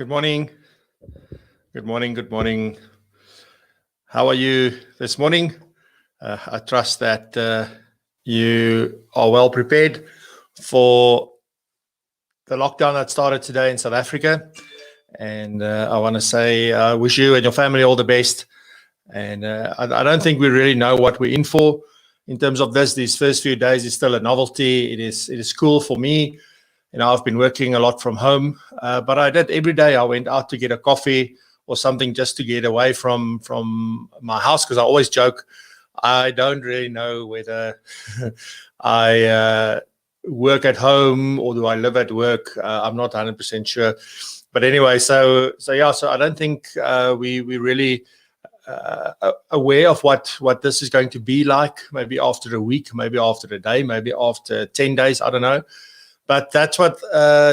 Good morning. Good morning. Good morning. How are you this morning? I trust that you are well prepared for the lockdown that started today in South Africa. And I want to say, I wish you and your family all the best. And I don't think we really know what we're in for in terms of this. These first few days is still a novelty. It is cool for me. I've been working a lot from home, but I did every day. I went out to get a coffee or something just to get away from my house, because I always joke, I don't really know whether I work at home or do I live at work. I'm not 100% sure. But anyway, so I don't think we really aware of what this is going to be like, maybe after a week, maybe after a day, maybe after 10 days, I don't know. But that's what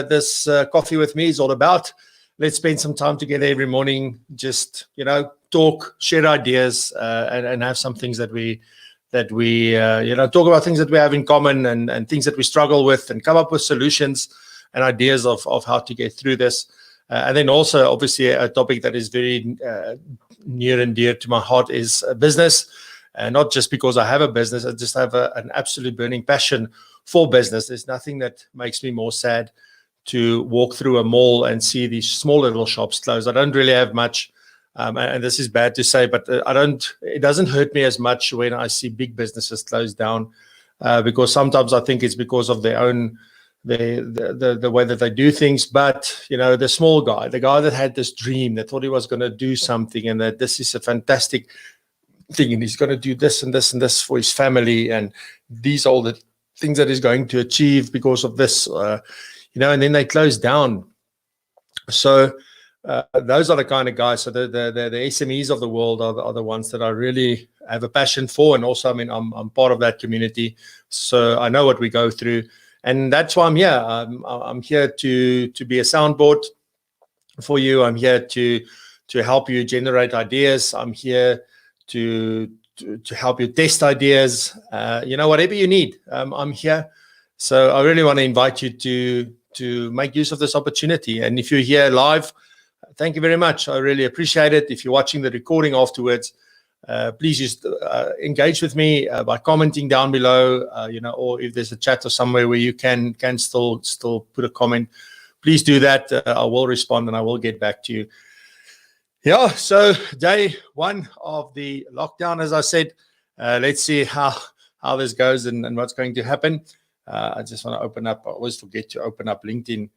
this coffee with me is all about. Let's spend some time together every morning, just, talk, share ideas, and have some things that we talk about, things that we have in common and things that we struggle with, and come up with solutions and ideas of how to get through this. And then also, obviously, a topic that is very near and dear to my heart is business. Not just because I have a business, I just have an absolute burning passion for business. There's nothing that makes me more sad to walk through a mall and see these small little shops closed. I don't really have much, and this is bad to say, but it doesn't hurt me as much when I see big businesses close down, because sometimes I think it's because of their own, the way that they do things. But, the small guy, the guy that had this dream, that thought he was going to do something, and that this is a fantastic thing, and he's going to do this and this and this for his family, and these are all the things that he's going to achieve because of this, and then they close down. So those are the kind of guys. So the SMEs of the world are the ones that I really have a passion for, and also, I'm part of that community, so I know what we go through, and that's why I'm here. I'm here to be a soundboard for you. I'm here to help you generate ideas. I'm here to help you test ideas, whatever you need, I'm here. So I really want to invite you to make use of this opportunity. And if you're here live, thank you very much. I really appreciate it. If you're watching the recording afterwards, please just engage with me by commenting down below, or if there's a chat or somewhere where you can still put a comment, please do that. I will respond and I will get back to you. Yeah, so day one of the lockdown, as I said, let's see how this goes and what's going to happen. I just want to open up. I always forget to open up LinkedIn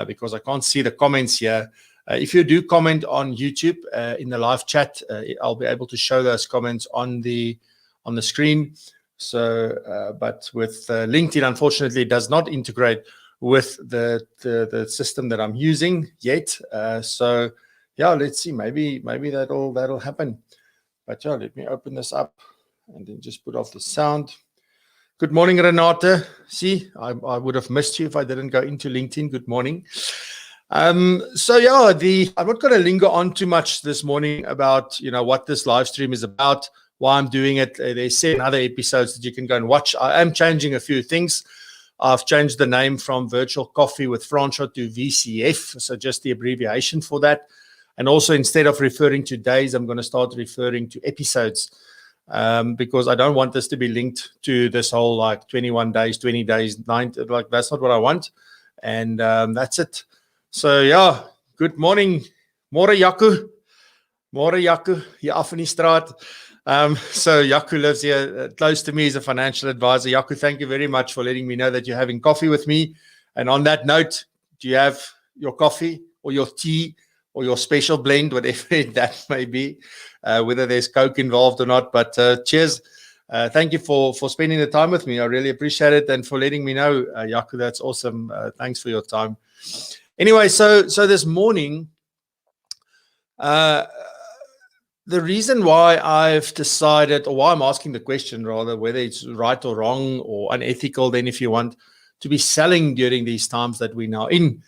because I can't see the comments here. If you do comment on YouTube in the live chat, I'll be able to show those comments on the screen. So, but with LinkedIn, unfortunately, it does not integrate with the system that I'm using yet. So. Yeah, let's see. Maybe that'll happen. But yeah, let me open this up and then just put off the sound. Good morning, Renata. See, I would have missed you if I didn't go into LinkedIn. Good morning. So yeah, I'm not going to linger on too much this morning about what this live stream is about, why I'm doing it. There's 7 other episodes that you can go and watch. I am changing a few things. I've changed the name from Virtual Coffee with Francois to VCF, so just the abbreviation for that. And also, instead of referring to days, I'm going to start referring to episodes, because I don't want this to be linked to this whole 21 days, 20 days, 90. That's not what I want. And that's it. So yeah, good morning. Môre Jaco. Môre Jaco, hier af in die straat. So Jaco lives here close to me. He's a financial advisor. Jaco, thank you very much for letting me know that you're having coffee with me. And on that note, do you have your coffee or your tea or your special blend, whatever that may be, whether there's Coke involved or not? But cheers. Thank you for spending the time with me. I really appreciate it. And for letting me know, Jaco, that's awesome. Thanks for your time. Anyway, so this morning, the reason why I've decided, or why I'm asking the question rather, whether it's right or wrong or unethical, then if you want, to be selling during these times that we're now in.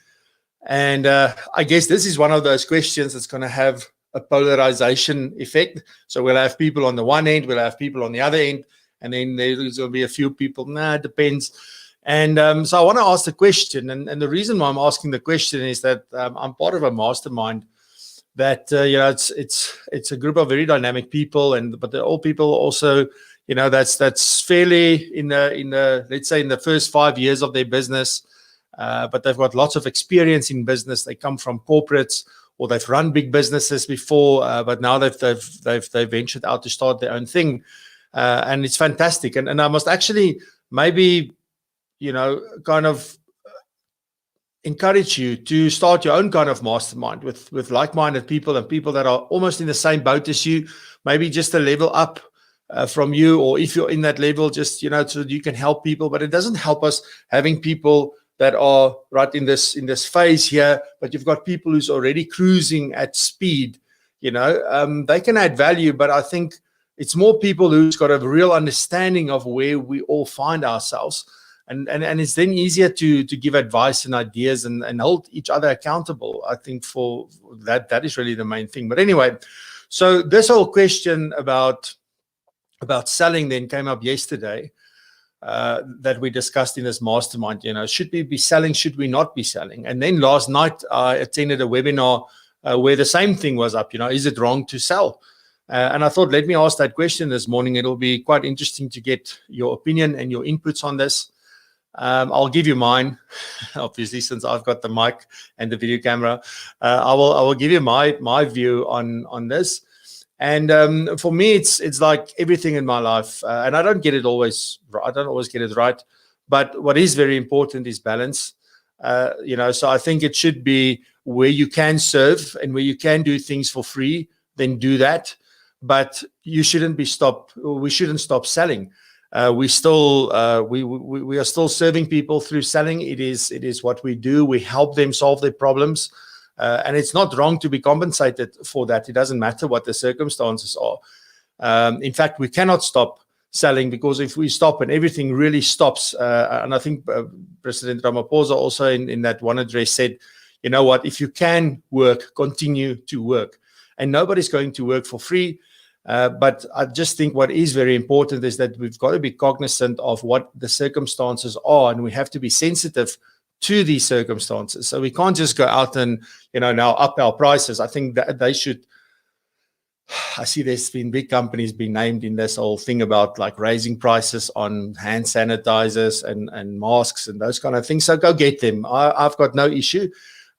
And I guess this is one of those questions that's going to have a polarization effect. So we'll have people on the one end, we'll have people on the other end, and then there's going to be a few people, it depends. And so I want to ask the question, and the reason why I'm asking the question is that I'm part of a mastermind that it's a group of very dynamic people, but they're all people also, that's fairly in the let's say in the first 5 years of their business, but they've got lots of experience in business. They come from corporates, or they've run big businesses before, but now they've ventured out to start their own thing, and it's fantastic. And I must actually maybe kind of encourage you to start your own kind of mastermind with like-minded people and people that are almost in the same boat as you, maybe just a level up from you, or if you're in that level, just so that you can help people. But it doesn't help us having people that are right in this phase here, but you've got people who's already cruising at speed. They can add value, but I think it's more people who's got a real understanding of where we all find ourselves. And it's then easier to give advice and ideas and hold each other accountable. I think for that is really the main thing. But anyway, so this whole question about selling then came up yesterday, that we discussed in this mastermind. Should we be selling? Should we not be selling? And then last night I attended a webinar where the same thing was up. Is it wrong to sell? And I thought, let me ask that question this morning. It'll be quite interesting to get your opinion and your inputs on this. I'll give you mine, obviously, since I've got the mic and the video camera. I will give you my view on this. And for me, it's like everything in my life, and I don't always get it right. But what is very important is balance. So I think it should be where you can serve and where you can do things for free, then do that. But we shouldn't stop selling. We are still serving people through selling. It is what we do. We help them solve their problems, and it's not wrong to be compensated for that. It doesn't matter what the circumstances are. In fact, we cannot stop selling, because if we stop and everything really stops, and I think President Ramaphosa also in that one address said, what, if you can work, continue to work, and nobody's going to work for free. But I just think what is very important is that we've got to be cognizant of what the circumstances are, and we have to be sensitive to these circumstances. So we can't just go out and, now up our prices. I think that they should. I see there's been big companies being named in this whole thing about like raising prices on hand sanitizers and masks and those kind of things. So go get them. I've got no issue.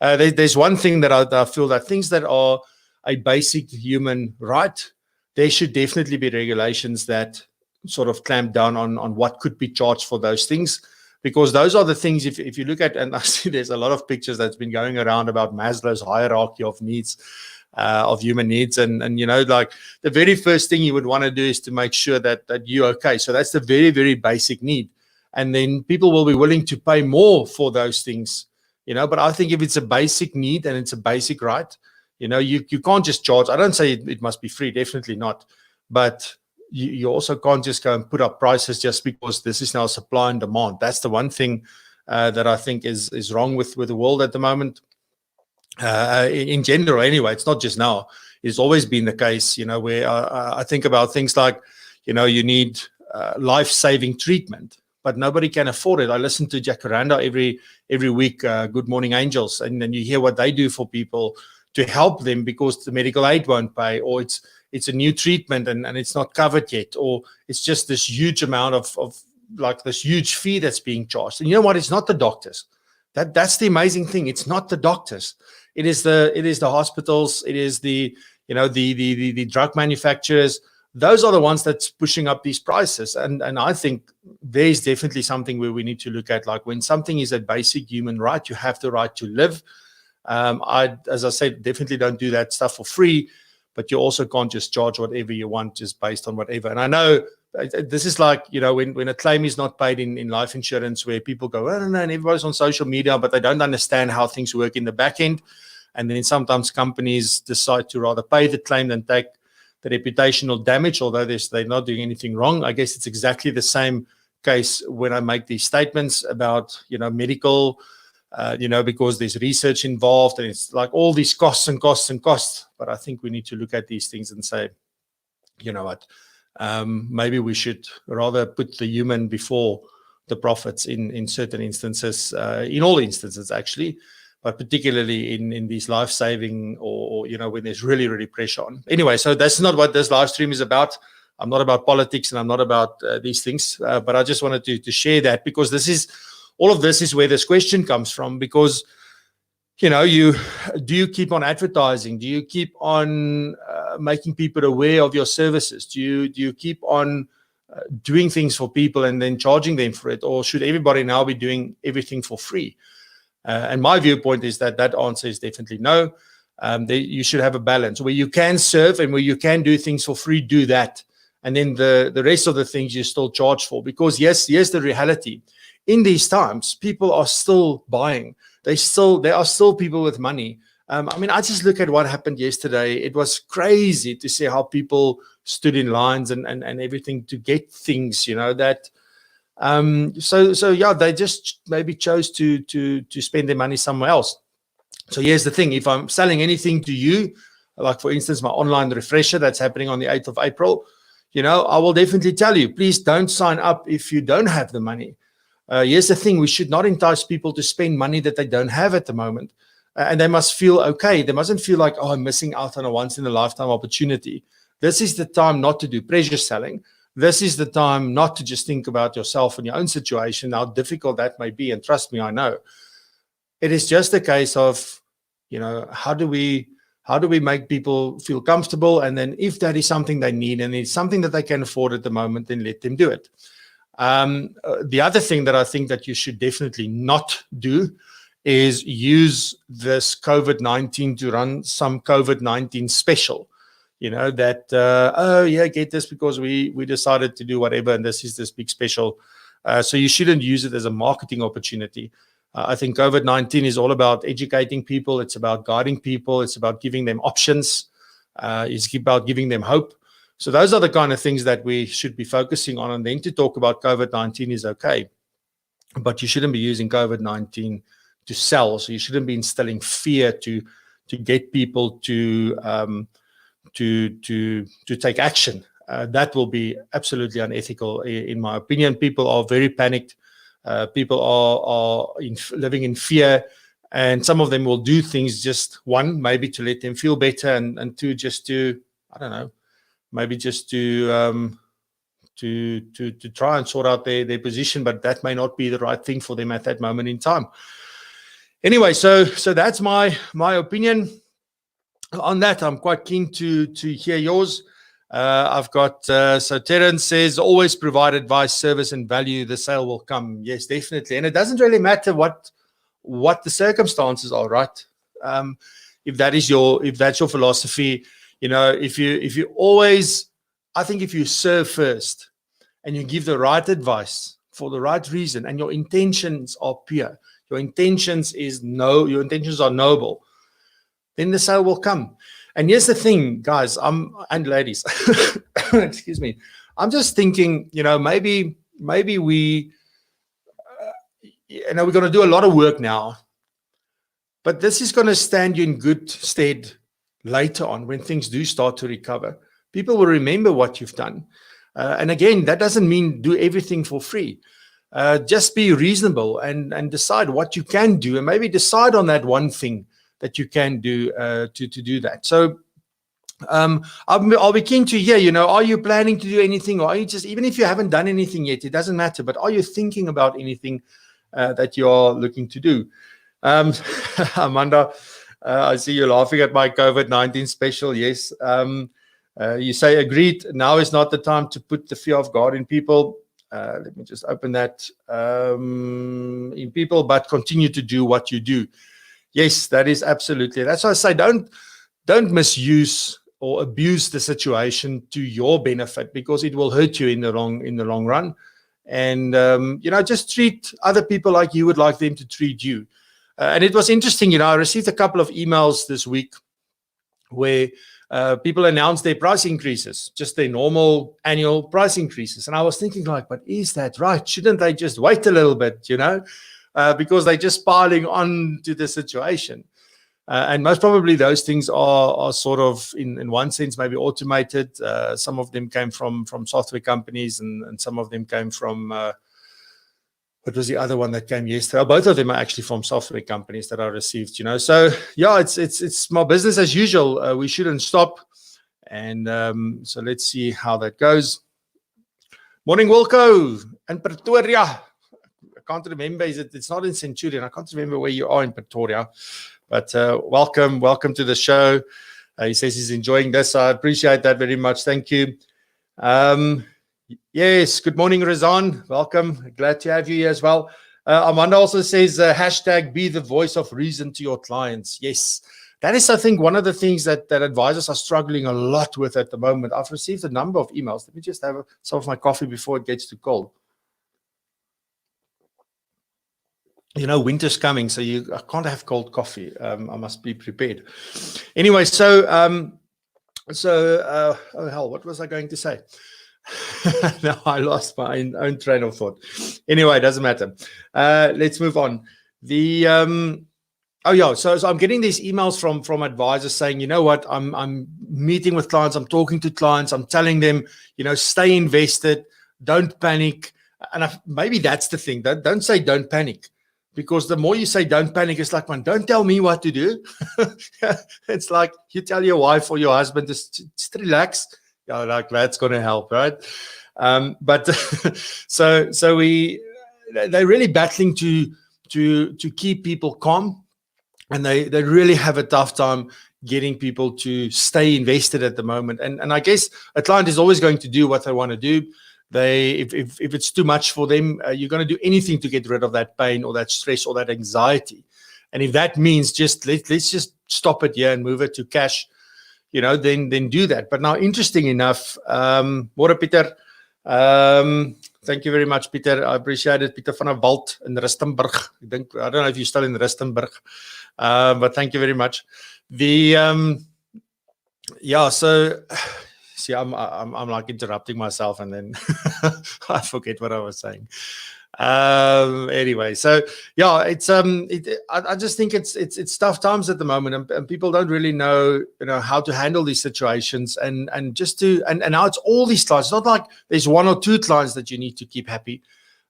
There's one thing that I feel that things that are a basic human right, there should definitely be regulations that sort of clamp down on what could be charged for those things, because those are the things, if you look at, and I see there's a lot of pictures that's been going around about Maslow's hierarchy of needs, of human needs. And like the very first thing you would want to do is to make sure that you're okay. So that's the very, very basic need. And then people will be willing to pay more for those things, but I think if it's a basic need and it's a basic right, you can't just charge. I don't say it must be free, definitely not. But you also can't just go and put up prices just because this is now supply and demand. That's the one thing that I think is wrong with the world at the moment. In general, anyway, it's not just now. It's always been the case, where I think about things like, you need life-saving treatment, but nobody can afford it. I listen to Jacaranda every week, Good Morning Angels, and then you hear what they do for people to help them because the medical aid won't pay, or it's a new treatment and it's not covered yet, or it's just this huge amount of like this huge fee that's being charged. And you know what? It's not the doctors. That's the amazing thing. It's not the doctors. It is the hospitals. It is the drug manufacturers. Those are the ones that's pushing up these prices. And I think there's definitely something where we need to look at, like when something is a basic human right, you have the right to live. As I said, definitely don't do that stuff for free, but you also can't just charge whatever you want just based on whatever. And I know this is like, when a claim is not paid in life insurance, where people go, oh, no, and everybody's on social media, but they don't understand how things work in the back end. And then sometimes companies decide to rather pay the claim than take the reputational damage, although they're not doing anything wrong. I guess it's exactly the same case when I make these statements about, medical, because there's research involved, and it's like all these costs and costs and costs. But I think we need to look at these things and say, you know what, maybe we should rather put the human before the profits in certain instances, in all instances actually, but particularly in these life-saving or when there's really, really pressure on. Anyway, so that's not what this live stream is about. I'm not about politics and I'm not about these things, but I just wanted to share that, because all of this is where this question comes from. Because do you keep on advertising? Do you keep on making people aware of your services? Do you keep on doing things for people and then charging them for it? Or should everybody now be doing everything for free? And my viewpoint is that answer is definitely no. You should have a balance where you can serve and where you can do things for free, do that. And then the rest of the things you still charge for. Because yes, here's the reality. In these times, people are still buying. There are still people with money. I just look at what happened yesterday. It was crazy to see how people stood in lines and everything to get things, that. They just maybe chose to spend their money somewhere else. So here's the thing. If I'm selling anything to you, like for instance, my online refresher that's happening on the 8th of April, I will definitely tell you, please don't sign up if you don't have the money. Here's the thing. We should not entice people to spend money that they don't have at the moment. And they must feel okay. They mustn't feel like, I'm missing out on a once-in-a-lifetime opportunity. This is the time not to do pressure selling. This is the time not to just think about yourself and your own situation, how difficult that may be. And trust me, I know. It is just a case of, how do we make people feel comfortable? And then if that is something they need and it's something that they can afford at the moment, then let them do it. The other thing that I think that you should definitely not do is use this COVID-19 to run some COVID-19 special, get this because we decided to do whatever, and this is this big special. So you shouldn't use it as a marketing opportunity. I think COVID-19 is all about educating people. It's about guiding people. It's about giving them options. It's about giving them hope. So those are the kind of things that we should be focusing on. And then to talk about COVID-19 is okay, but you shouldn't be using COVID-19 to sell. So you shouldn't be instilling fear to get people to take action. That will be absolutely unethical, in my opinion. People are very panicked. People are living in fear, and some of them will do things just, one, maybe to let them feel better, and two, just to, I don't know, maybe just to try and sort out their position, but that may not be the right thing for them at that moment in time. Anyway, so that's my opinion on that. I'm quite keen to hear yours. I've got, so Terence says, always provide advice, service, and value. The sale will come. Yes, definitely. And it doesn't really matter what the circumstances are, right? If that's your philosophy, if you always, I think if you serve first and you give the right advice for the right reason, and your intentions are pure, your intentions are noble, then the sale will come. And here's the thing, guys, and ladies, excuse me. I'm just thinking, maybe we, we're going to do a lot of work now, but this is going to stand you in good stead later on when things do start to recover. People will remember what you've done. And again, that doesn't mean do everything for free. Just be reasonable and decide what you can do, and maybe decide on that one thing that you can do to do that. So I'll be keen to hear, are you planning to do anything, or are you just, even if you haven't done anything yet, it doesn't matter, but are you thinking about anything that you are looking to do? Amanda, I see you laughing at my COVID-19 special. Yes. You say agreed. Now is not the time to put the fear of God in people. Let me just open that in people, but continue to do what you do. Yes, that is absolutely. That's why I say don't misuse or abuse the situation to your benefit, because it will hurt you in the long run. And just treat other people like you would like them to treat you. And it was interesting, I received a couple of emails this week where people announced their price increases, just their normal annual price increases. And I was thinking but is that right? Shouldn't they just wait a little bit, because they're just piling on to the situation. And most probably those things are sort of, in one sense, maybe automated. Some of them came from software companies, and some of them came from what was the other one that came yesterday? Both of them are actually from software companies that I received, So yeah, it's my business as usual. We shouldn't stop. And so let's see how that goes. Morning, Wilco in Pretoria. I can't remember. It's not in Centurion. I can't remember where you are in Pretoria. But welcome to the show. He says he's enjoying this. I appreciate that very much. Thank you. Yes, good morning, Razan. Welcome. Glad to have you here as well. Amanda also says, hashtag be the voice of reason to your clients. Yes, that is, I think, one of the things that advisors are struggling a lot with at the moment. I've received a number of emails. Let me just have some of my coffee before it gets too cold. Winter's coming, so I can't have cold coffee. I must be prepared. Anyway, oh hell, what was I going to say? Now I lost my own train of thought. Anyway, it doesn't matter. Let's move on. So I'm getting these emails from advisors saying, you know what, I'm meeting with clients, I'm talking to clients, I'm telling them, stay invested, don't panic. And maybe that's the thing. Don't say don't panic. Because the more you say don't panic, it's like, man, don't tell me what to do. It's like you tell your wife or your husband, just relax. Like that's going to help, right? But they're really battling to keep people calm, and they really have a tough time getting people to stay invested at the moment. And I guess a client is always going to do what they want to do. If it's too much for them, you're going to do anything to get rid of that pain or that stress or that anxiety. And if that means let's just stop it here and move it to cash, then do that. But now, interesting enough, Môre Pieter, thank you very much, Pieter. I appreciate it. Pieter van der Walt in Rustenburg. I don't know if you're still in Rustenburg, but thank you very much. So see, I'm like interrupting myself, and then I forget what I was saying. Anyway, so yeah, I just think it's tough times at the moment, and people don't really know how to handle these situations, and now it's all these clients. It's not like there's one or two clients that you need to keep happy,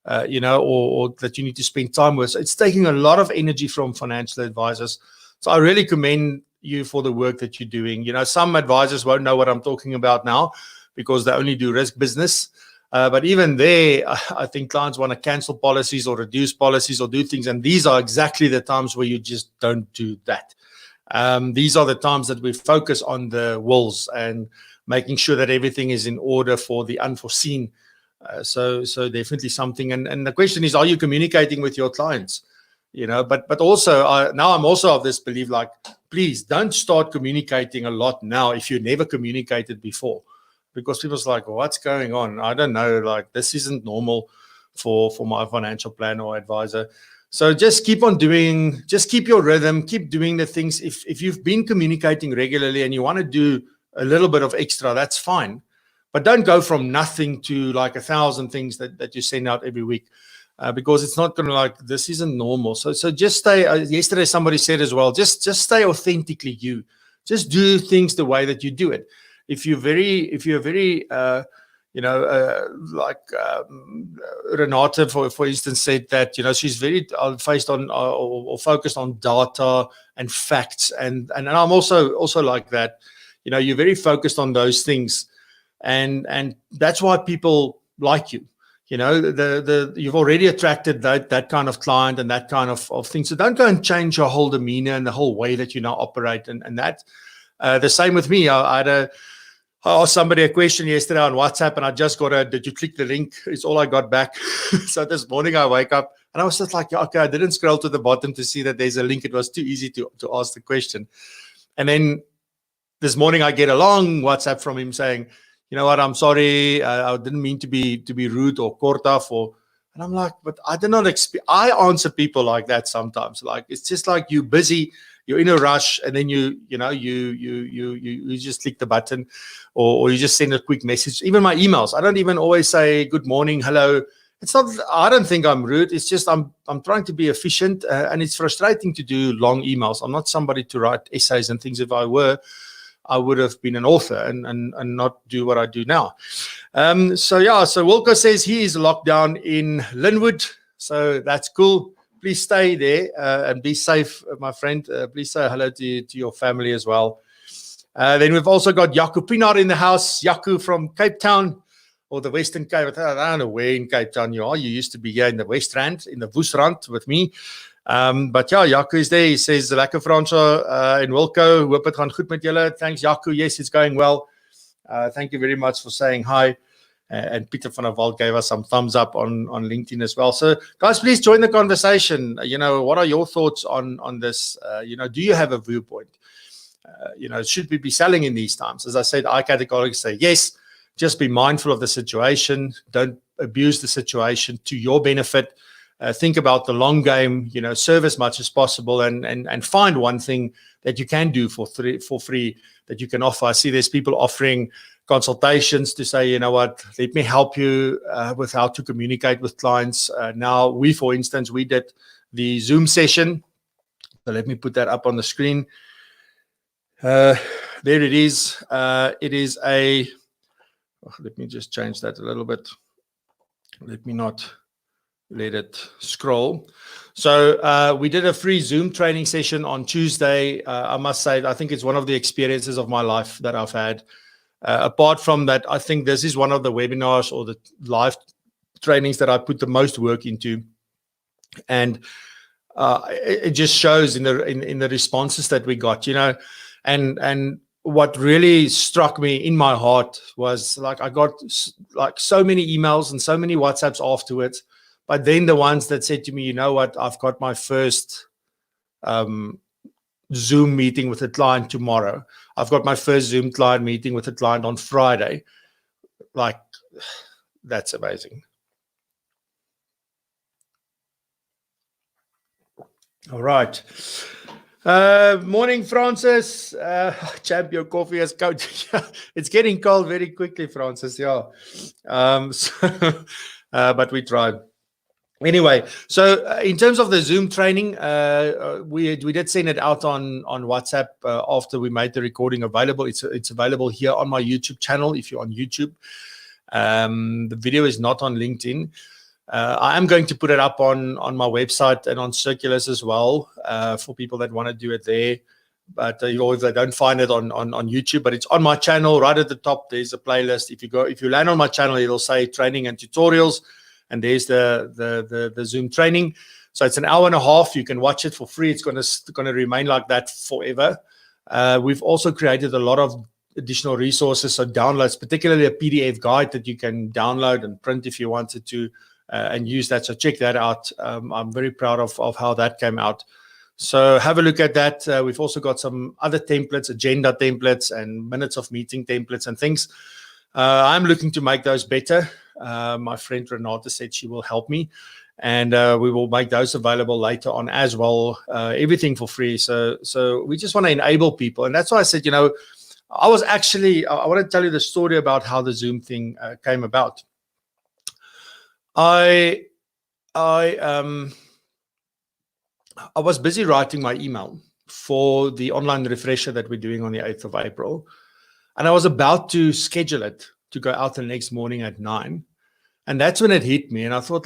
or that you need to spend time with. So it's taking a lot of energy from financial advisors. So I really commend you for the work that you're doing. Some advisors won't know what I'm talking about now because they only do risk business. But even there, I think clients want to cancel policies or reduce policies or do things. And these are exactly the times where you just don't do that. These are the times that we focus on the wills and making sure that everything is in order for the unforeseen. So definitely something. And the question is, are you communicating with your clients? But also now I'm also of this belief, like, please don't start communicating a lot now if you never communicated before, because people's like, well, what's going on? I don't know, like this isn't normal for my financial planner or advisor. So just keep on doing, just keep your rhythm, keep doing the things. If you've been communicating regularly and you want to do a little bit of extra, that's fine. But don't go from nothing to like 1,000 things that you send out every week. Because it's not going to this isn't normal. So just stay. Yesterday somebody said as well, just stay authentically you. Just do things the way that you do it. If you're very Renata, for instance, said that she's very focused on data and facts, and I'm also like that. You're very focused on those things, and that's why people like you. You've already attracted that kind of client and that kind of thing. So don't go and change your whole demeanor and the whole way that you now operate. And that the same with me. I asked somebody a question yesterday on WhatsApp, and I just got did you click the link? It's all I got back. So this morning I wake up and I was just like, okay, I didn't scroll to the bottom to see that there's a link. It was too easy to ask the question. And then this morning I get a long WhatsApp from him saying, you know what, I'm sorry, I didn't mean to be rude or kortaf, and I'm like, but I did not I answer people like that sometimes. Like, it's just like you're busy, you're in a rush, and then you just click the button, or you just send a quick message. Even my emails, I don't even always say good morning, hello. It's not, I don't think I'm rude. It's just I'm trying to be efficient, and it's frustrating to do long emails. I'm not somebody to write essays and things. If I were, I would have been an author and not do what I do now. So Wilco says he is locked down in Linwood. So that's cool. Please stay there and be safe, my friend. Please say hello to your family as well. Then we've also got Jaco Pinaar in the house. Jaco from Cape Town, or the Western Cape. I don't know where in Cape Town you are. You used to be here in the West Rand, in the Woesrand with me. But yeah, Jaco is there. He says, lekker Franso en Wilco. Hoop het gaan goed met julle. Thanks, Jaco. Yes, it's going well. Thank you very much for saying hi. And Peter van der Walt gave us some thumbs up on LinkedIn as well. So guys, please join the conversation. What are your thoughts on this? Do you have a viewpoint? Should we be selling in these times? As I said, I categorically say yes. Just be mindful of the situation. Don't abuse the situation to your benefit. Think about the long game, serve as much as possible and find one thing that you can do for free that you can offer. I see there's people offering consultations to say, let me help you with how to communicate with clients. Now, for instance, we did the Zoom session. So let me put that up on the screen. There it is. It is let me just change that a little bit. Let me not let it scroll. So we did a free Zoom training session on Tuesday. I must say, I think it's one of the experiences of my life that I've had. Apart from that, I think this is one of the webinars or the live trainings that I put the most work into. And it just shows in the responses that we got, and what really struck me in my heart was I got so many emails and so many WhatsApps afterwards. But then the ones that said to me, I've got my first Zoom meeting with a client tomorrow. I've got my first Zoom client meeting with a client on Friday. That's amazing. All right. Morning, Francis. Champion coffee has come. It's getting cold very quickly, Francis. Yeah. But we tried. Anyway, so in terms of the Zoom training, we did send it out on WhatsApp after we made the recording available. It's available here on my YouTube channel if you're on YouTube. The video is not on LinkedIn. I am going to put it up on my website and on Circulars as well for people that want to do it there. But if they don't find it on YouTube, but it's on my channel right at the top. There's a playlist. If you land on my channel, it'll say training and tutorials. And there's the Zoom training. So it's an hour and a half. You can watch it for free. It's going to remain like that forever. We've also created a lot of additional resources, so downloads, particularly a PDF guide that you can download and print if you wanted to, and use that. So check that out. I'm very proud of how that came out. So have a look at that. We've also got some other templates, agenda templates, and minutes of meeting templates and things. I'm looking to make those better. My friend Renata said she will help me, and we will make those available later on as well. Everything for free. So we just want to enable people, and that's why I said, I want to tell you the story about how the Zoom thing came about. I was busy writing my email for the online refresher that we're doing on the 8th of April, and I was about to schedule it to go out the next morning at 9. And that's when it hit me. And I thought,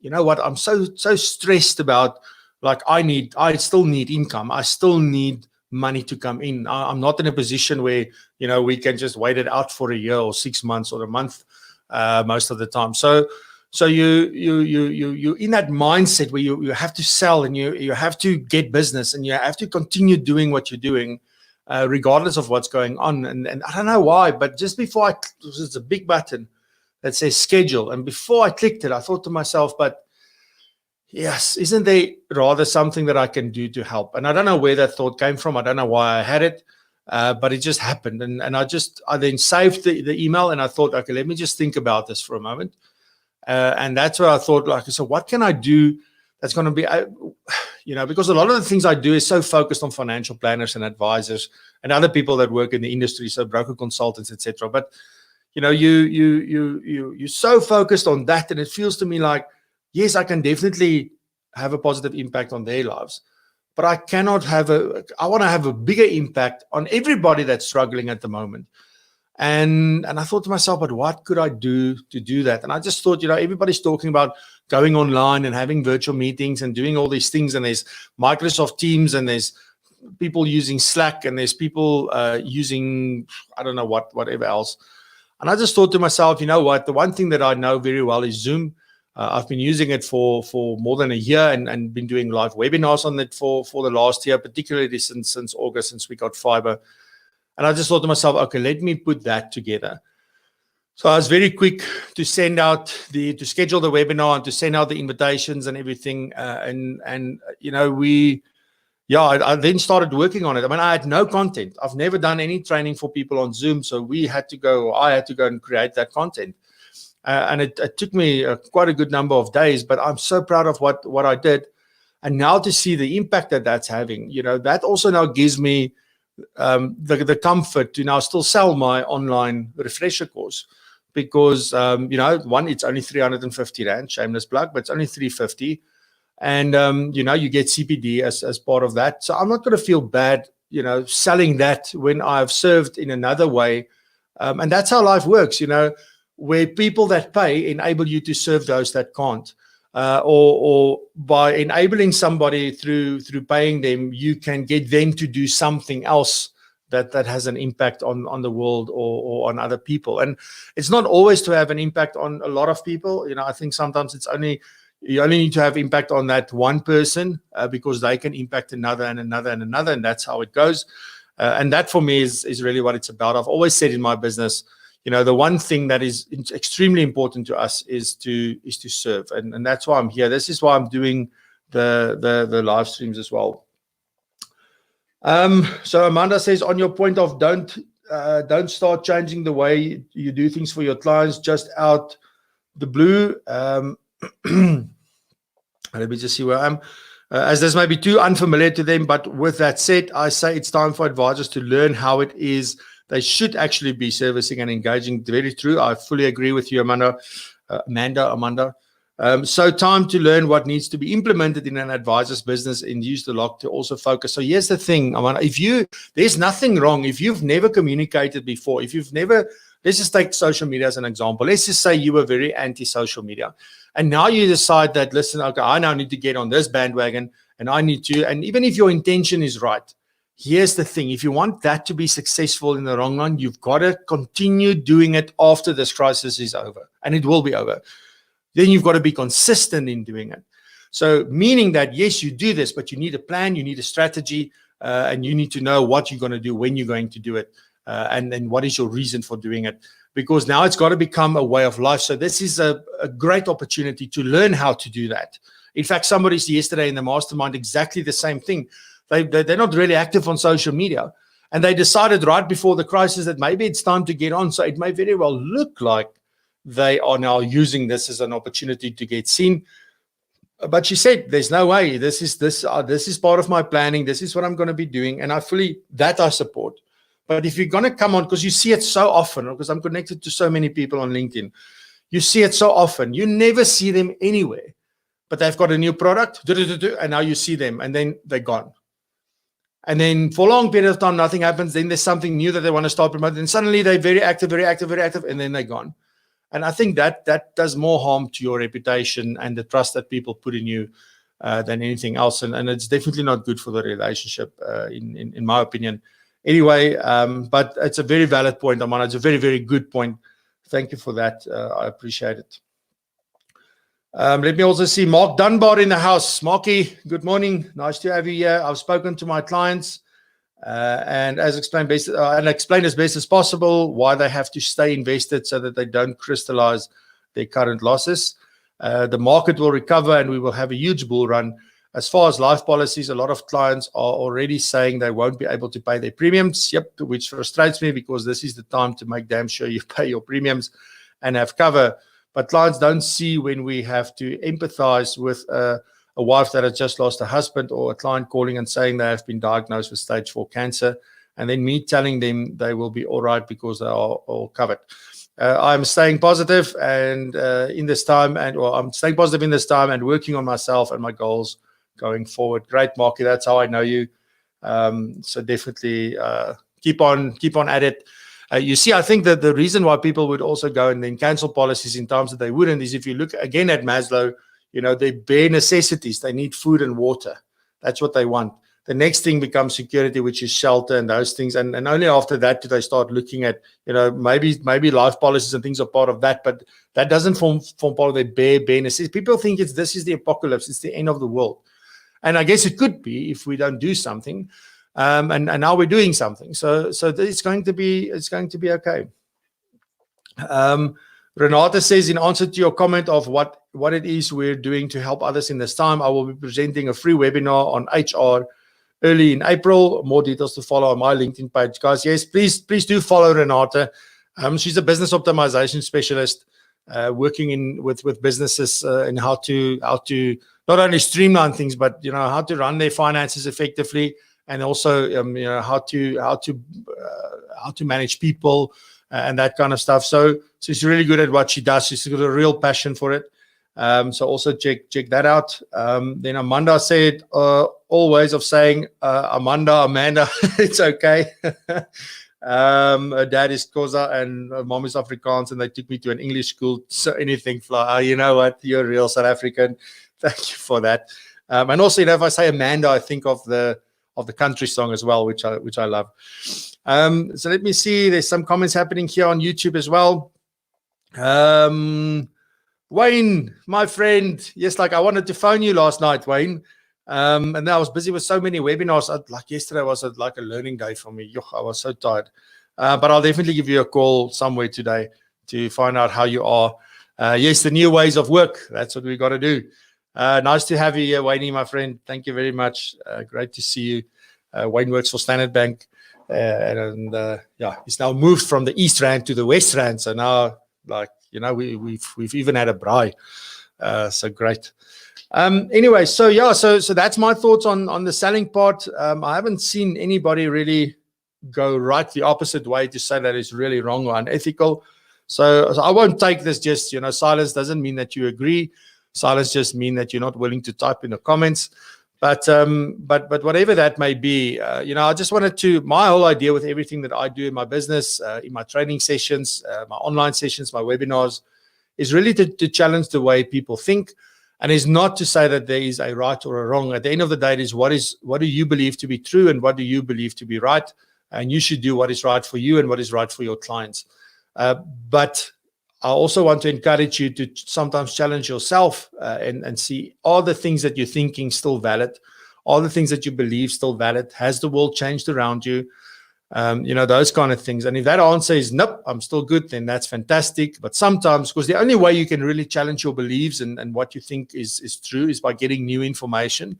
you know what? I'm so stressed about, I still need income. I still need money to come in. I'm not in a position where, we can just wait it out for a year or 6 months or a month most of the time. So you in that mindset where you have to sell and you have to get business and you have to continue doing what you're doing, regardless of what's going on. And I don't know why, but just before it's a big button that says schedule. And before I clicked it, I thought to myself, but yes, isn't there rather something that I can do to help? And I don't know where that thought came from. I don't know why I had it, but it just happened. And I then saved the email and I thought, okay, let me just think about this for a moment. And that's where I thought, so what can I do that's going to be, because a lot of the things I do is so focused on financial planners and advisors and other people that work in the industry, so broker consultants, etc. But you're so focused on that, and it feels to me like, yes, I can definitely have a positive impact on their lives, but I cannot I want to have a bigger impact on everybody that's struggling at the moment. And I thought to myself, but what could I do to do that? And I just thought, everybody's talking about going online and having virtual meetings and doing all these things. And there's Microsoft Teams, and there's people using Slack, and there's people using, I don't know whatever else. And I just thought to myself, you know what? The one thing that I know very well is Zoom. I've been using it for more than a year, and been doing live webinars on it for the last year, particularly since August, since we got fiber. And I just thought to myself, okay, let me put that together. So I was very quick to to schedule the webinar and to send out the invitations and everything. I then started working on it. I mean, I had no content. I've never done any training for people on Zoom. So I had to go and create that content. And it took me quite a good number of days, but I'm so proud of what I did. And now to see the impact that's having, that also now gives me the comfort to now still sell my online refresher course, because one, it's only 350 Rand, shameless plug, but it's only 350, and you get CPD as part of that. So I'm not going to feel bad selling that when I've served in another way, and that's how life works, where people that pay enable you to serve those that can't. Or by enabling somebody through paying them, you can get them to do something else that has an impact on the world or on other people. And it's not always to have an impact on a lot of people. I think sometimes you only need to have impact on that one person, because they can impact another and another and another, and that's how it goes. And that for me is really what it's about. I've always said in my business, the one thing that is extremely important to us is to serve, and that's why I'm here. This is why I'm doing the live streams as well. So Amanda says, on your point of don't start changing the way you do things for your clients just out the blue. Let me just see where I am. As this may be too unfamiliar to them, but with that said, I say it's time for advisors to learn how it is they should actually be servicing and engaging. Very true. I fully agree with you, Amanda. So time to learn what needs to be implemented in an advisor's business and use the lock to also focus. So here's the thing, Amanda. There's nothing wrong if you've never communicated before. If you've never, let's just take social media as an example. Let's just say you were very anti-social media, and now you decide that, listen, okay, I now need to get on this bandwagon, and I need to. And even if your intention is right, here's the thing. If you want that to be successful in the long run, you've got to continue doing it after this crisis is over, and it will be over. Then you've got to be consistent in doing it. So meaning that, yes, you do this, but you need a plan, you need a strategy, and you need to know what you're going to do, when you're going to do it, and then what is your reason for doing it. Because now it's got to become a way of life. So this is a great opportunity to learn how to do that. In fact, somebody said yesterday in the mastermind exactly the same thing. They're not really active on social media, and they decided right before the crisis that maybe it's time to get on. So it may very well look like they are now using this as an opportunity to get seen. But she said, there's no way. This is part of my planning. This is what I'm going to be doing, and I support. But if you're going to come on, because you see it so often, because I'm connected to so many people on LinkedIn, you see it so often. You never see them anywhere, but they've got a new product, and now you see them, and then they're gone. And then for a long period of time, nothing happens. Then there's something new that they want to start promoting, and suddenly they're very active, and then they're gone. And I think that does more harm to your reputation and the trust that people put in you than anything else. And it's definitely not good for the relationship, in my opinion. Anyway, but it's a very valid point, Amanda. It's a very, very good point. Thank you for that. I appreciate it. Let me also see Mark Dunbar in the house. Marky, good morning. Nice to have you here. I've spoken to my clients and explained as best as possible why they have to stay invested so that they don't crystallize their current losses. The market will recover and we will have a huge bull run. As far as life policies, a lot of clients are already saying they won't be able to pay their premiums. Yep, which frustrates me because this is the time to make damn sure you pay your premiums and have cover. But clients don't see when we have to empathize with a wife that has just lost a husband, or a client calling and saying they have been diagnosed with stage 4 cancer, and then me telling them they will be all right because they are all covered. I'm staying positive and I'm staying positive in this time and working on myself and my goals going forward. Great, Marky. That's how I know you. So definitely keep on at it. You see, I think that the reason why people would also go and then cancel policies in times that they wouldn't is if you look again at Maslow, their bare necessities, they need food and water. That's what they want. The next thing becomes security, which is shelter and those things. And only after that do they start looking at, maybe life policies and things are part of that, but that doesn't form part of their bare necessities. People think this is the apocalypse, it's the end of the world. And I guess it could be if we don't do something. And now we're doing something. So it's going to be okay. Renata says, in answer to your comment of what it is we're doing to help others in this time, I will be presenting a free webinar on HR early in April. More details to follow on my LinkedIn page, guys. Yes, please do follow Renata. She's a business optimization specialist, working with businesses in how to not only streamline things, but how to run their finances effectively, and also how to manage people and that kind of stuff. So she's really good at what she does. She's got a real passion for it. So also check that out. Then Amanda said, all ways of saying Amanda, it's okay. Her dad is Xhosa and her mom is Afrikaans, and they took me to an English school. So anything fly. You know what? You're a real South African. Thank you for that. And also, if I say Amanda, I think of the country song as well, which I love. So let me see. There's some comments happening here on YouTube as well. Wayne, my friend, yes, I wanted to phone you last night, Wayne. And then I was busy with so many webinars. Yesterday was a learning day for me. I was so tired. But I'll definitely give you a call somewhere today to find out how you are. Yes, the new ways of work. That's what we got to do. Nice to have you here, Wayne, my friend. Thank you very much. Great to see you. Wayne works for Standard Bank. He's now moved from the East Rand to the West Rand. So now, we've even had a braai. So great. Anyway, so that's my thoughts on the selling part. I haven't seen anybody really go right the opposite way to say that it's really wrong or unethical. So I won't take this just, silence doesn't mean that you agree. Silence just mean that you're not willing to type in the comments. But whatever that may be, I just wanted to, my whole idea with everything that I do in my business, in my training sessions, my online sessions, my webinars, is really to challenge the way people think. And is not to say that there is a right or a wrong. At the end of the day, it is what do you believe to be true and what do you believe to be right? And you should do what is right for you and what is right for your clients. But I also want to encourage you to sometimes challenge yourself and see, are the things that you're thinking still valid? Are the things that you believe still valid? Has the world changed around you? Those kind of things. And if that answer is nope, I'm still good, then that's fantastic. But sometimes, because the only way you can really challenge your beliefs and what you think is true is by getting new information.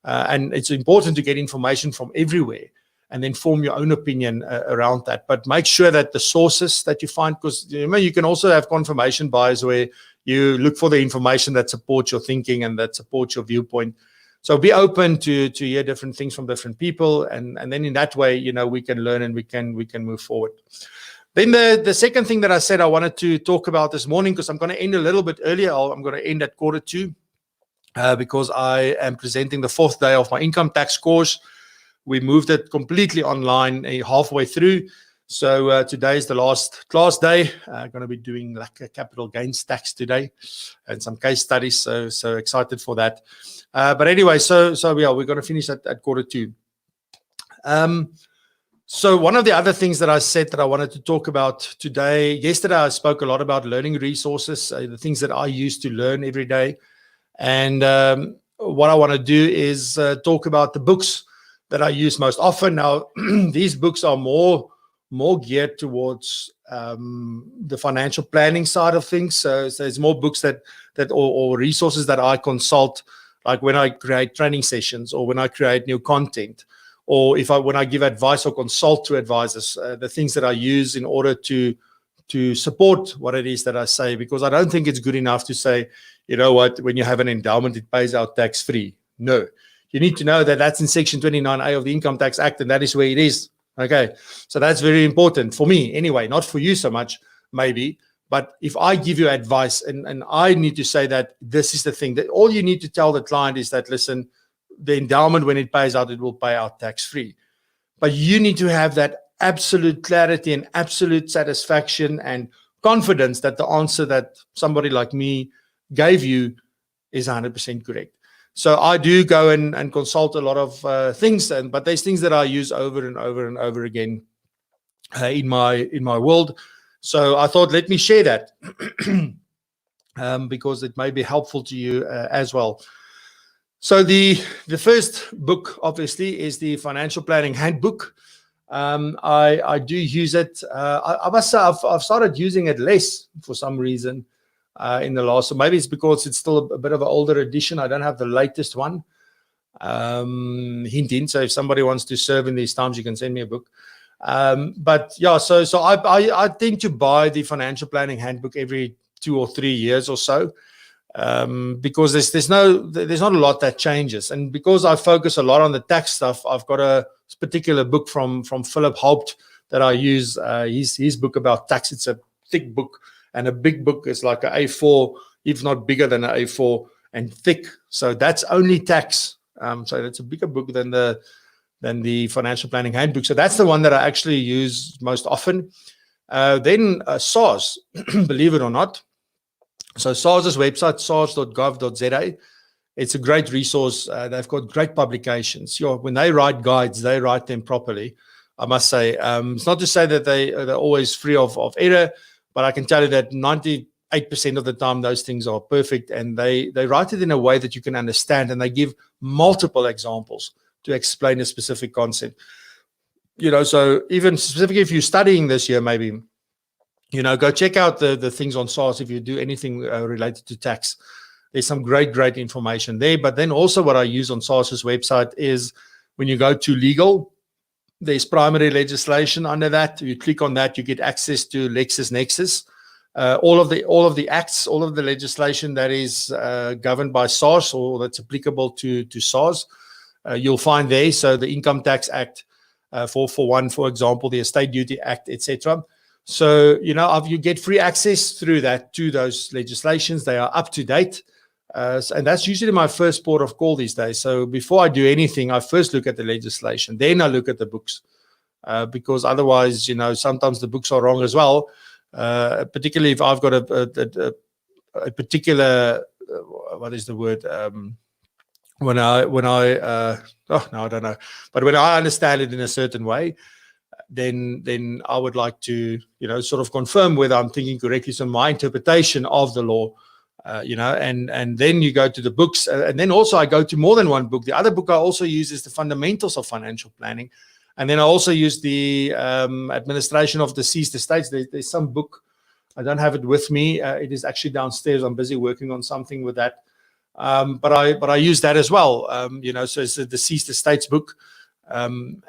And it's important to get information from everywhere and then form your own opinion around that. But make sure that the sources that you find, because you can also have confirmation bias where you look for the information that supports your thinking and that supports your viewpoint. So be open to hear different things from different people, and then in that way, we can learn and we can move forward. Then the second thing that I said I wanted to talk about this morning, because I'm going to end a little bit earlier. I'm going to end at 1:45 because I am presenting the 4th day of my income tax course. We moved it completely online halfway through. So today is the last class day. I'm going to be doing a capital gains tax today and some case studies. So excited for that. But anyway, so we're going to finish at 1:45. So one of the other things that I said that I wanted to talk about today, yesterday I spoke a lot about learning resources, the things that I use to learn every day. And what I want to do is talk about the books that I use most often. Now, these books are more geared towards the financial planning side of things. So there's more books that or resources that I consult, like when I create training sessions or when I create new content, or when I give advice or consult to advisors, the things that I use in order to support what it is that I say, because I don't think it's good enough to say, when you have an endowment, it pays out tax-free. No, you need to know that that's in Section 29A of the Income Tax Act, and that is where it is. Okay, so that's very important for me anyway, not for you so much, maybe. But if I give you advice and I need to say that this is the thing, that all you need to tell the client is that, listen, the endowment, when it pays out, it will pay out tax-free. But you need to have that absolute clarity and absolute satisfaction and confidence that the answer that somebody like me gave you is 100% correct. So I do go and consult a lot of things, but there's things that I use over and over and over again in my world. So I thought, let me share that because it may be helpful to you as well. So the first book, obviously, is the Financial Planning Handbook. I do use it. I must say I've started using it less for some reason in the last. So maybe it's because it's still a bit of an older edition. I don't have the latest one. Hint. So if somebody wants to serve in these times, you can send me a book. But yeah, so I tend to buy the Financial Planning Handbook every 2 or 3 years or so, because there's not a lot that changes, and because I focus a lot on the tax stuff, I've got a particular book from Philip Haupt that I use. His book about tax. It's a thick book, and a big book is like an A4, if not bigger than an A4, and thick. So that's only tax. So that's a bigger book than the Financial Planning Handbook. So that's the one that I actually use most often. Then SAST, believe it or not. So SAST's website, sas.gov.za. It's a great resource. They've got great publications. When they write guides, they write them properly, I must say. It's not to say that they're always free of error, but I can tell you that 98% of the time those things are perfect, and they write it in a way that you can understand, and they give multiple examples to explain a specific concept. So even specifically if you're studying this year, maybe, go check out the things on SAST if you do anything related to tax. There's some great information there. But then also what I use on SAST's website is when you go to legal, there's primary legislation under that. You click on that, you get access to LexisNexis. All of the acts, all of the legislation that is governed by SAST or that's applicable to SAST, you'll find there. So the Income Tax Act, for example, the Estate Duty Act, etc. So, you get free access through that to those legislations. They are up to date. And that's usually my first port of call these days. So before I do anything, I first look at the legislation. Then I look at the books. Because otherwise, sometimes the books are wrong as well. Particularly if I've got a particular, what is the word? I don't know. But when I understand it in a certain way, then I would like to, sort of confirm whether I'm thinking correctly. So my interpretation of the law, and then you go to the books, and then also I go to more than one book. The other book I also use is the Fundamentals of Financial Planning, and then I also use the Administration of Deceased Estates. There's some book, I don't have it with me. It is actually downstairs. I'm busy working on something with that, but I use that as well. So it's a Deceased Estates book. So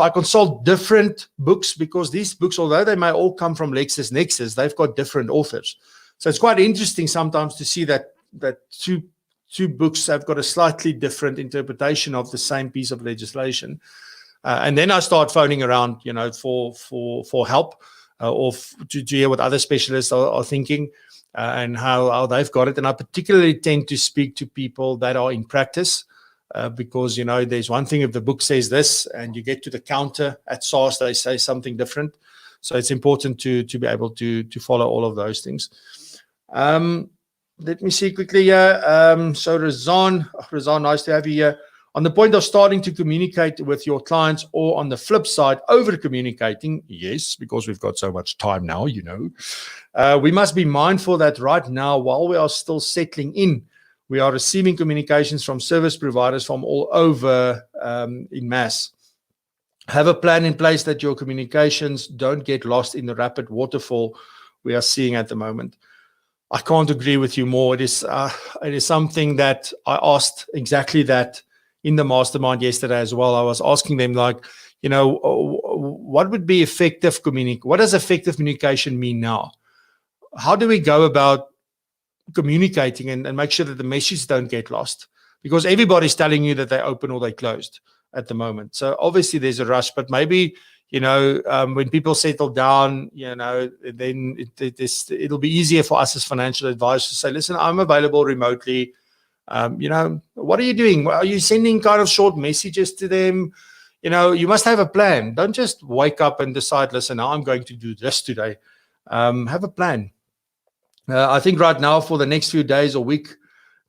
I consult different books because these books, although they may all come from LexisNexis, they've got different authors. So it's quite interesting sometimes to see that two books have got a slightly different interpretation of the same piece of legislation. And then I start phoning around, for help or to hear what other specialists are thinking and how they've got it. And I particularly tend to speak to people that are in practice. Because, there's one thing if the book says this and you get to the counter at SAST, they say something different. So it's important to be able to follow all of those things. Let me see quickly here. So Razan, nice to have you here. On the point of starting to communicate with your clients, or on the flip side, over communicating, yes, because we've got so much time now, we must be mindful that right now, while we are still settling in, we are receiving communications from service providers from all over in mass. Have a plan in place that your communications don't get lost in the rapid waterfall we are seeing at the moment. I can't agree with you more. It is something that I asked exactly that in the mastermind yesterday as well. I was asking them, what would be effective communication? What does effective communication mean now? How do we go about communicating and make sure that the messages don't get lost? Because everybody's telling you that they open or they closed at the moment. So obviously there's a rush, but maybe, when people settle down, then it'll be easier for us as financial advisors to say, listen, I'm available remotely. What are you doing? Are you sending kind of short messages to them? you must have a plan. Don't just wake up and decide, listen, I'm going to do this today. Have a plan. I think right now for the next few days or week,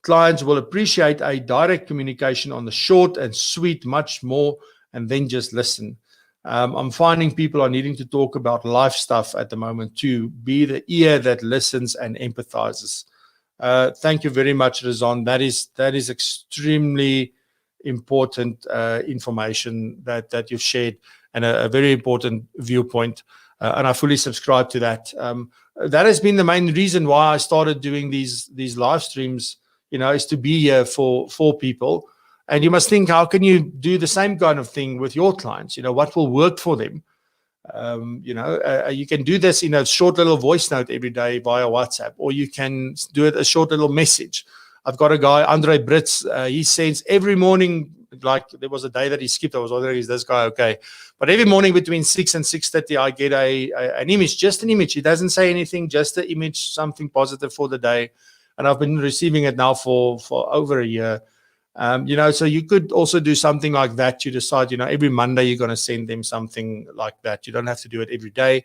clients will appreciate a direct communication on the short and sweet much more, and then just listen. I'm finding people are needing to talk about life stuff at the moment too. Be the ear that listens and empathizes. Thank you very much, Rizwan. That is extremely important information that you've shared, and a very important viewpoint. And I fully subscribe to that. That has been the main reason why I started doing these live streams, is to be here for people. And you must think, how can you do the same kind of thing with your clients? What will work for them? You can do this in a short little voice note every day via WhatsApp, or you can do it a short little message. I've got a guy, Andre Brits, he sends every morning, like there was a day that he skipped. I was wondering, is this guy okay? But every morning between 6 and 6:30, I get an image, just an image. He doesn't say anything, just an image, something positive for the day. And I've been receiving it now for over a year. So you could also do something like that. You decide, every Monday you're going to send them something like that. You don't have to do it every day,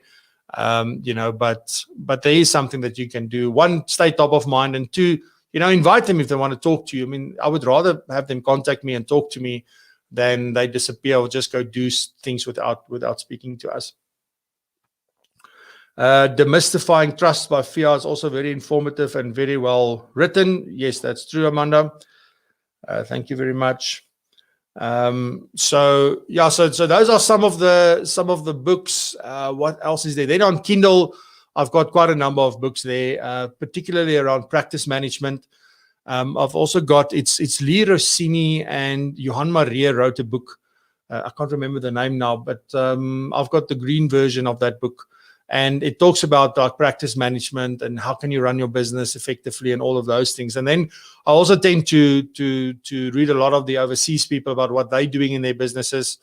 but there is something that you can do. One, stay top of mind, and two, invite them if they want to talk to you. I mean, I would rather have them contact me and talk to me than they disappear or just go do things without speaking to us. Demystifying Trust by Fia is also very informative and very well written. Yes, that's true, Amanda. Thank you very much. So those are some of the books. What else is there? Then on Kindle, I've got quite a number of books there, particularly around practice management. I've also got it's Lee Rossini and Johan Maria wrote a book. I can't remember the name now, but I've got the green version of that book. And it talks about practice management and how can you run your business effectively and all of those things. And then I also tend to read a lot of the overseas people about what they're doing in their businesses,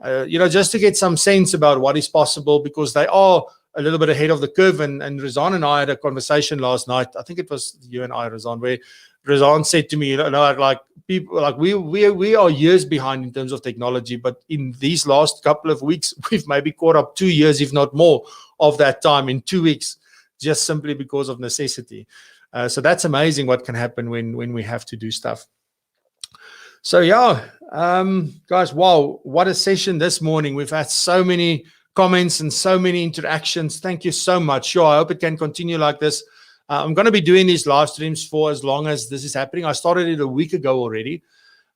just to get some sense about what is possible, because they are a little bit ahead of the curve. And Rizwan and I had a conversation last night. I think it was you and I, Rizwan, where Rizwan said to me, like people, like we are years behind in terms of technology, but in these last couple of weeks, we've maybe caught up 2 years, if not more, of that time in 2 weeks, just simply because of necessity. So that's amazing what can happen when we have to do stuff. So guys, wow, what a session this morning. We've had so many comments and so many interactions. Thank you so much. Sure, I hope it can continue like this. I'm going to be doing these live streams for as long as this is happening. I started it a week ago already,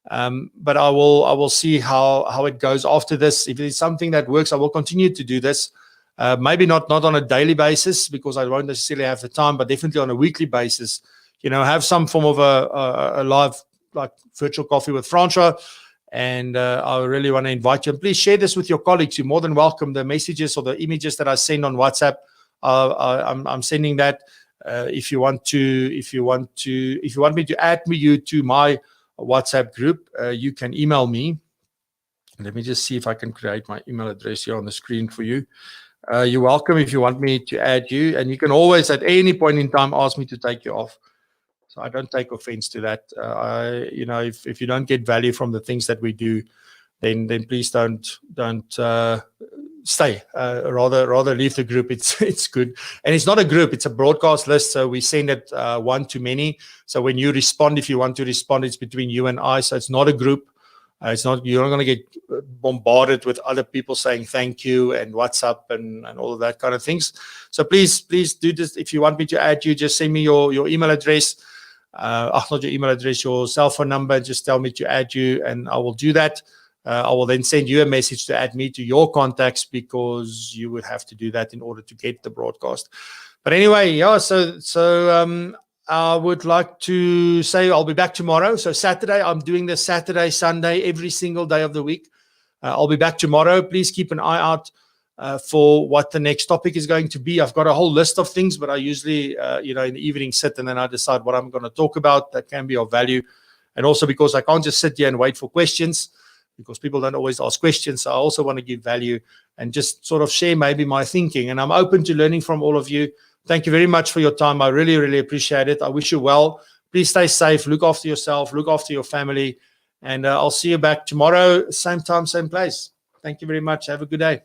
but I will see how it goes after this. If it's something that works, I will continue to do this. Maybe not on a daily basis, because I won't necessarily have the time, but definitely on a weekly basis. Have some form of a live, like virtual coffee with Francois. And I really want to invite you. And please share this with your colleagues. You're more than welcome. The messages or the images that I send on WhatsApp, I'm sending that. If you want me to add you to my WhatsApp group, you can email me. Let me just see if I can create my email address here on the screen for you. You're welcome if you want me to add you, and you can always at any point in time ask me to take you off. So I don't take offense to that. If you don't get value from the things that we do, then please don't stay. Rather leave the group. It's good, and it's not a group. It's a broadcast list. So we send it one to many. So when you respond, if you want to respond, it's between you and I. So it's not a group. It's not. You're not going to get bombarded with other people saying thank you and WhatsApp and all of that kind of things. So please do this. If you want me to add you, just send me your email address. Not your email address, your cell phone number. Just tell me to add you, and I will do that. I will then send you a message to add me to your contacts, because you would have to do that in order to get the broadcast. But anyway, so I would like to say I'll be back tomorrow. So Saturday, I'm doing this Saturday, Sunday, every single day of the week. I'll be back tomorrow. Please keep an eye out for what the next topic is going to be. I've got a whole list of things, but I usually, in the evening sit and then I decide what I'm going to talk about that can be of value. And also because I can't just sit here and wait for questions, because people don't always ask questions. So I also want to give value and just sort of share maybe my thinking. And I'm open to learning from all of you. Thank you very much for your time. I really, really appreciate it. I wish you well. Please stay safe. Look after yourself. Look after your family. And I'll see you back tomorrow, same time, same place. Thank you very much. Have a good day.